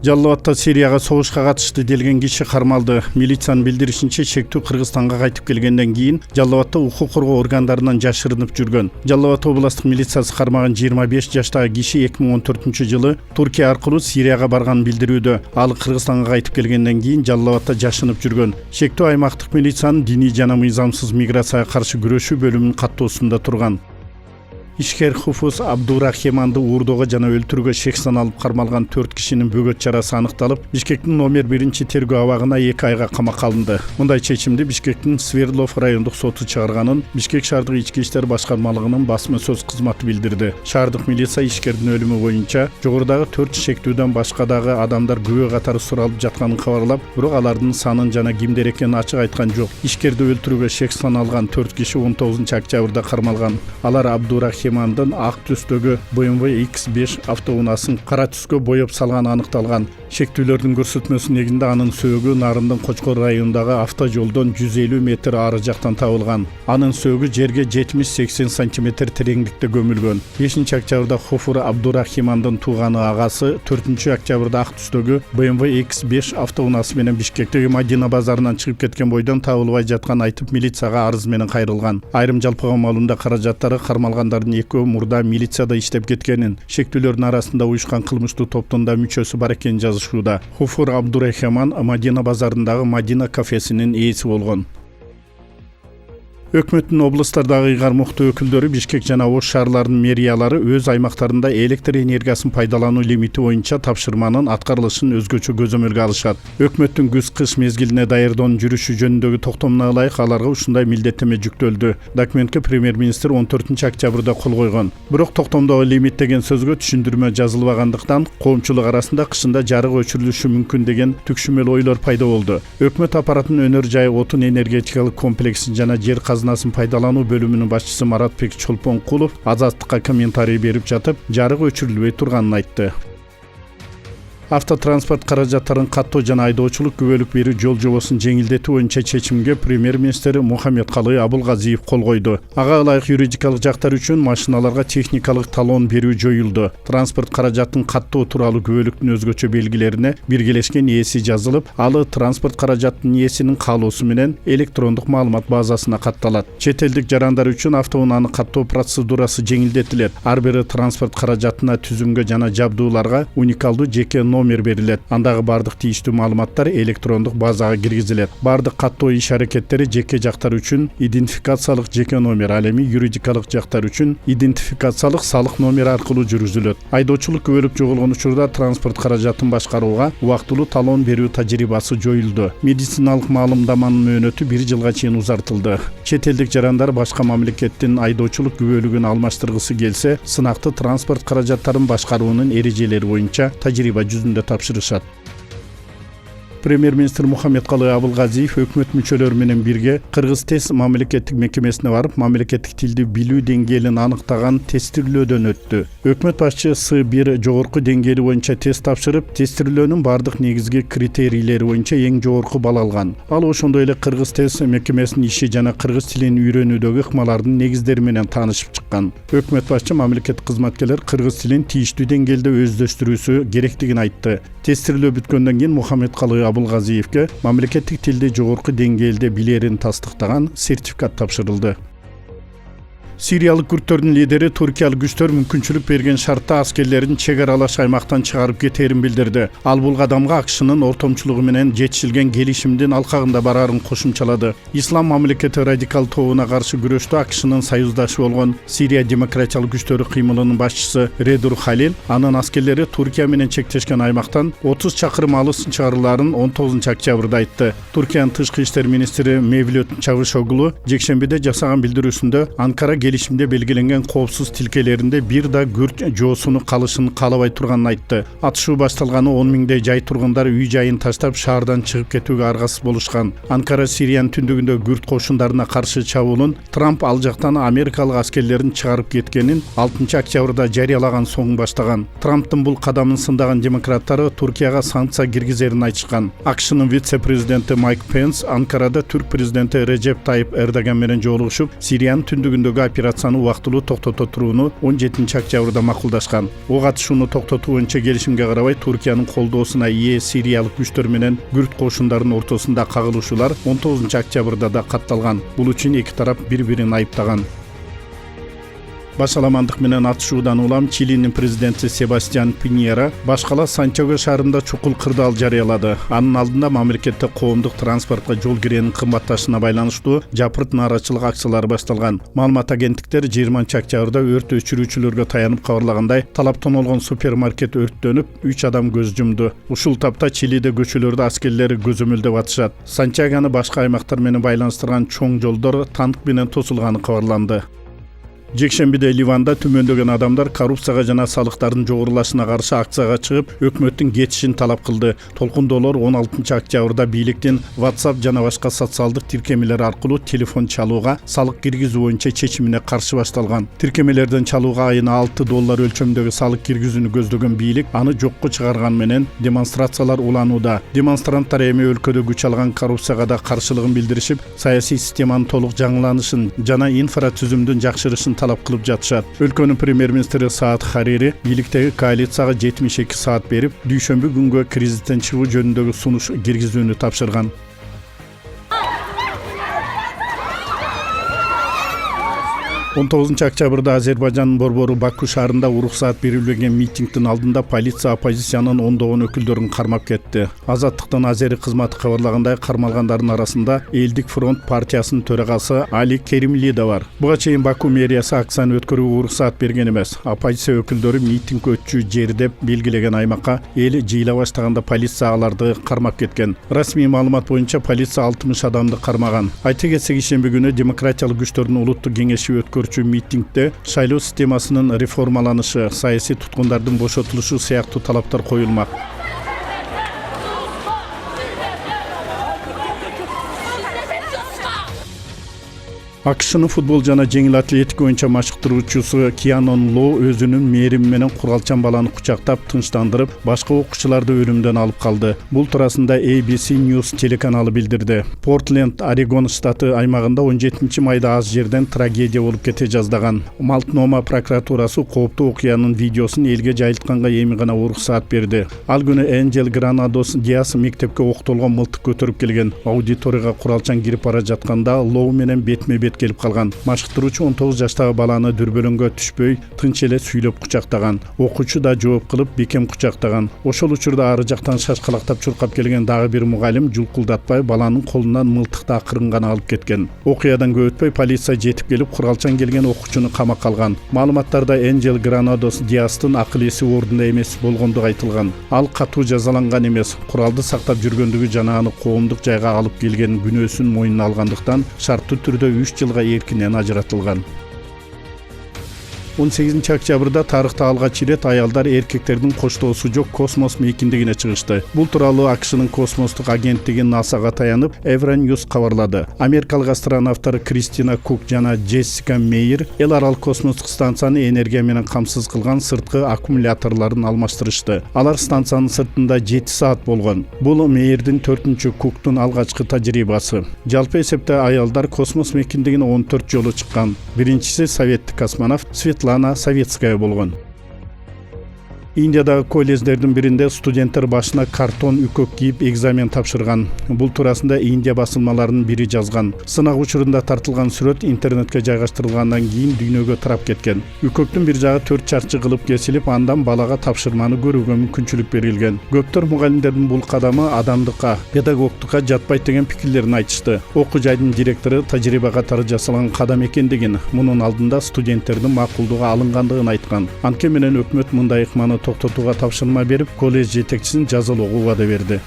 Жалал Абадта Сирияга согушка катышты делген киши кармалды. Милициянын билдиришинче, шектүү Кыргызстанга кайтып келгенден кийин Жалал Абадта укук коргоо органдарынан жашырынып жүргөн. Жалал Абад областык милициясы кармаган 25 жаштагы киши 2014-жылы Туркия аркылуу Сирияга барганын билдирүүдө. Ал Кыргызстанга кайтып келгенден кийин Жалал Абадта жашынып жүргөн. Шектүү аймактык милициянын диний жана мыйзамсыз миграцияга каршы күрөшүү бөлүмүнүн каттоосунда турган. Ишкер Хуфуз Абдурахиманды уурдоого жана өлтүрүүгө шек саналып кармалган 4 кишинин бөгөт чарасы аныкталып, Бишкектин номер 1 тергөө абагына 2 айга камакка алынды. Мындай чечимди Бишкектин Свердлов райондук соту чыгарганын Бишкек шаардык ички иштер башкармалыгынын басма сөз кызматы билдирди. Шаардык милиция Ишкердин өлүмү боюнча жогорудагы 4 шектүүдөн башка дагы адамдар күбө катары суралып жатканын кабарлап, бирок алардын санын жана кимдер экенин ачык айткан жок. Ишкерди өлтүрүүгө шек саналган 4 киши 19-октябрда кармалган. Алар Абдурахимандын ак түстөгү BMW X5 автоунаасын кара түскө боеп салганы аныкталган. Шектүүлөрдүн көрсөтмөсү негизинде анын сөөгү Нарындын Кочкор районундагы автожолдон 150 метр ары жактан табылган. Анын сөөгү жерге 70-80 сантиметр тереңдикте көмүлгөн. 5-октябрда Хофур Абдурахимандын тууганы агасы 4-октябрда ак түстөгү BMW X5 автоунаасы менен Бишкектеги Мадина базарынан чыгып кеткен бойдон табылбай жатканын айтып, милицияга арыз менен кайрылган. Айрым жалпыга маалымда каражаттары кармалгандардын экөө мурда милицияда иштеп кеткенин, шектүүлөрдүн арасында уюшкан кылмыштуу топтун да мүчөсү бар экенин жазышууда. Хуфур Абдурахиман Мадина базарындагы Мадина кафесинин ээси болгон. Өкмөттүн облустардагы ыйгармуктуу өкүлдөрү Бишкек жана Ош шаарларынын мэриялары өз аймактарында электр энергиясын пайдалануу лимити боюнча тапшырманын аткарылышын өзгөчө көзөмөлгө алышат. Өкмөттүн күз-кыш мезгилине даярдоонун жүрүшү жөнүндөгү токтомуна ылайык аларга ушундай милдеттеме жүктөлдү. Документке премьер-министр 14-октябрда кол койгон. Бирок токтомдогу лимит деген сөзгө түшүндүрмө жазылбагандыктан коомчулук арасында кышында жарык өчүрүлүшү мүмкүн деген түкшүмөл ойлор пайда болду. Өкмөт аппаратынын өнөр жай отун энергетикалык комплексин жана жер казынасын пайдалануу бөлүмүнүн башчысы Маратбек Чолпонкулов Азаттыкка комментарий берип жатып, жарык өчүрүлбөй турганын айтты. Автотранспорт каражаттарын каттоо жана айдоочулук күбөлүк берүү жол жобосун жеңилдетүү боюнча чечимге премьер-министр Мухаммедкалый Абылгазиев кол койду. Ага ылайык юридикалык жактар үчүн машиналарга техникалык талон берүү жоюлду. Транспорт каражатын каттоо тууралуу күбөлүктүн өзгөчө белгилерине биргелешкен ээси жазылып, ал транспорт каражатынын ээсинин каалоосу менен электрондук маалымат базасына катталат. Чет элдик жарандар үчүн автоунааны каттоо процедурасы жеңилдетилет. Ар бир транспорт каражатына, түзүмгө жана жабдууларга уникалдуу жеке номер берилет. Андагы бардык тийиштүү маалыматтар электрондук базага киргизилет. Бардык каттоо иш-аракеттери жеке жактар үчүн идентификациялык жеке номер, ал эми юридикалык жактар үчүн идентификациялык салык номер аркылуу жүргүзүлөт. Айдоочулук күбөлүк жоголгон учурда транспорт каражатын башкарууга убактылуу талон берүү тажрыйбасы жоюлду. Медициналык маалымдаманын мөөнөтү 1 жылга чейин узартылды. Чет элдик жарандар башка мамлекеттин айдоочулук күбөлүгүн алмаштыргысы келсе, сынакты транспорт каражаттарын башкаруунун эрежелери боюнча тажрыйба жүзүндө тапшырышат. Премьер-министр Мухаммедкалый Абылгазиев өкмөт мүчөлөрү менен бирге Кыргыз тест мамлекеттик мекемесине барып, мамлекеттик тилди билүү деңгээлин аныктаган тестирлөөдөн өттү. Өкмөт башчысы С1 жогорку деңгээли боюнча тест тапшырып, тестирлөөнүн бардык негизги критерийлери боюнча эң жогорку балл алган. Ал ошондой эле Кыргыз тест мекемесинин иши жана кыргыз тилин үйрөнүүдөгү ыкмалардын негиздери менен таанышып чыккан. Өкмөт башчы мамлекеттик кызматкерлер кыргыз тилин тийиштүү деңгээлде өздөштүрүүсү керектигин айтты. Тестирлөө бүткөндөн кийин Мухаммедкалый Абылгазиевке мамлекеттик тилди жогорку деңгээлде билерин тастыктаган сертификат тапшырылды. Сириялык күрттөрдүн лидери туркиялык күчтөр мүмкүнчүлүк берген шартта аскерлерин чек аралаш аймактан чыгарып кетерин билдирди. Ал бул кадамга АКШнын ортомчулугу менен жетишилген келишимдин алкагында барарын кошумчалады. Ислам мамлекети радикал тобуна каршы күрөштө АКШнын союздашы болгон Сирия демократиялык күчтөрү кыймылынын башчысы Редур Халил анын аскерлери Туркия менен чектешкен аймактан 30 чакырым алыс чыгарыларын 19-октябрда айтты. Туркиянын тышкы иштер министри Мевлют Чавушоглу жекшембиде жасаган билдирүүсүндө Анкара келишимде белгиленген коопсуз тилкелеринде бир да күрт жоосуну калышын каалабай турганын айтты. Атышуу башталганы 10 миңдей жай тургундар үй жайын таштап шаардан чыгып кетүүгө аргасыз болушкан. Анкара Сириянын түндүгүндө күрт кошундарына каршы чабуулун Трамп ал жактан америкалык аскерлерин чыгарып кеткенин 6-октябрда жарыялаган соң баштаган. Трамптын бул кадамын сындаган демократтары Туркияга санкция киргизерин айтышкан. АКШнын вице-президенти Майк Пенс Анкарада түрк президенти Режеп Тайып Эрдоган менен жолугушуп, Сириянын түндүгүндөгү операцияны убактылуу токтото турууну 17 октябрда макулдашкан. Ок атышууну токтотуу боюнча келишимге карабай Туркиянын колдоосуна ээ сириялык күчтөр менен Күрд кошундарынын ортосунда кагылышуулар 19 октябрда да катталган. Бул үчүн эки тарап бири-бирин айыптаган. Башаламандык менен атышуудан улам Чилинин президенти Себастьян Пиньера башкала Сантьяго шаарында чукул кырдаал жарыялады. Анын алдында мамлекетте коомдук транспортко жол киренин кымбатташына байланыштуу жапырт нааразычылык акциялары башталган. Маалымат агенттиктер 20 октябрда өрт өчүрүүчүлөргө таянып кабарлагандай, талаптан болгон супермаркет өрттөнүп, 3 адам көз жумду. Ушул тапта Чилиде көчөлөрдө аскерлер көзөмөлдөп атышат. Сантьягоны башка аймактар менен байланыштырган чоң жолдор танк менен тосулганы кабарланды. Жекшембиде Ливанда түмөндөгөн адамдар коррупцияга жана салыктардын жогорулашына каршы акцияга чыгып, өкмөттүн кетишин талап кылды. Толкундоолор 16 октябрда бийликтин WhatsApp жана башка социалдык тиркемелер аркылуу телефон чалууга салык киргизүү боюнча чечимине каршы башталган. Тиркемелерден чалууга айына $6 өлчөмдөгү салык киргизүүнү көздөгөн бийлик аны жокко чыгарган менен демонстрациялар уланууда. Демонстранттар эми өлкөдө күч алган коррупцияга да каршылыгын билдиришип, саясий системанын толук жаңыланышын жана инфратүзүмдүн жакшырышын талап кылып жатышат. Өлкөнүн премьер-министри Саад Харири бийликтеги коалицияга 72 саат берип, дүйшөмбү күнгө кризистен чыгуу жөнүндөгү сунуш киргизүүнү тапшырган. 19 октябрда Азербайжандын борбору Баку шаарында уруксаат берилбеген митингдин алдында полиция оппозициянын ондогон өкүлдөрүн кармап кетти. Азаттыктын Азери кызматы кабарлагандай, кармалгандардын арасында Элдик фронт партиясынын төрагасы Али Керимли да бар. Буга чейин Баку мэриясы акцияны өткөрүүгө уруксаат берген эмес. Оппозиция өкүлдөрү митинг өтчү жер деп белгилеген аймакка эл жыйыла баштаганда полиция аларды кармап кеткен. Расмий маалымат боюнча полиция 60 адамды кармаган. Айта кетсек, ишемби күнү демократиялык күчтөрдүн улуттук кеңеши өткөрчү митингде шайлоо системасынын реформаланышы, саясий туткундардын бошотулушу сыяктуу талаптар коюлмак. АКШнын футбол жана жеңил атлетика боюнча машыктыруучусу Кианон Ло өзүнүн мээрими менен куралчан баланы кучактап, тынчтандырып, башка окуучуларды өлүмдөн алып калды. Бул туурасында ABC News телеканалы билдирди. Портленд, Орегон штаты аймагында 17 майда аз жерден трагедия болуп кете жаздаган. Малтнома прокуратурасы кооптуу окуянын видеосун элге жайылтканга эми гана уруксаат берди. Ал күнү Энджел Гранадос Диас мектепке октолгон мылтык көтөрүп келген. Аудиторияга куралчан кирип бара жатканда Лоу менен бетме-бет келип калган. Машыктыруучу 19 жаштагы баланы дүрбөлөңгө түшпөй, тынч эле сүйлөп кучактаган. Окуучу да жооп кылып бекем кучактаган. Ошол учурда ары жактан шашкалактап чуркап келген дагы бир мугалим жулкулдатпай баланын колунан мылтыкты акырын гана алып кеткен. Окуядан көп өтпөй полиция жетип келип, куралчан келген окуучуну камакка алган. Маалыматтарда Энджел Гранадос Диастын акыл эси ордунда эмес болгондугу айтылган. Ал катуу жазаланган эмес, куралды сактап жүргөндүгү жана аны коомдук жайга алып келген күнөөсүн мойнуна алгандыктан шарттуу түрдө 3 жылга эркинен ажыратылган. 18 октябрда тарыхта алгач ирет аялдар эркектердин коштоосу жок космос мейкиндигине чыгышты. Бул тууралуу АКШнын космостук агенттиги НАСАга таянып, Евроньюз кабарлады. Америкалык астронавттар Кристина Кук жана Джессика Мейер эл аралык космостук станцияны энергия менен камсыз кылган сырткы аккумуляторлорун алмаштырышты. Алар станциянын сыртында 7 саат болгон. Бул Мейердин 4-чү, Куктун алгачкы тажрыйбасы. Жалпы эсепте аялдар космос мейкиндигине 14 жолу чыккан. Биринчиси советтик космонавт Светлана Советская болгон. Индиядагы колледждердин биринде студенттер башына картон үкөк кийип экзамен тапшырган. Бул туурасында Индия басылмаларынын бири жазган. Сынак учурунда тартылган сүрөт интернетке жайгаштырылгандан кийин дүйнөгө тарап кеткен. Үкөктүн бир жагы 4 чарчы кылып кесилип, андан балага тапшырманы көрүүгө мүмкүнчүлүк берилген. Көптөр мугалимдердин бул кадамы адамдыкка, педагогдукка жатпайт деген пикирлерин айтышты. Окуу жайдын директору тажрыйба катары жасалган кадам экендигин, мунун алдында студенттердин макулдугу алынгандыгын айткан. Анткени менен өкмөт мындай ыкманы токтотууга тапшырма берип, колледж жетекчисин жазалоого убада берди.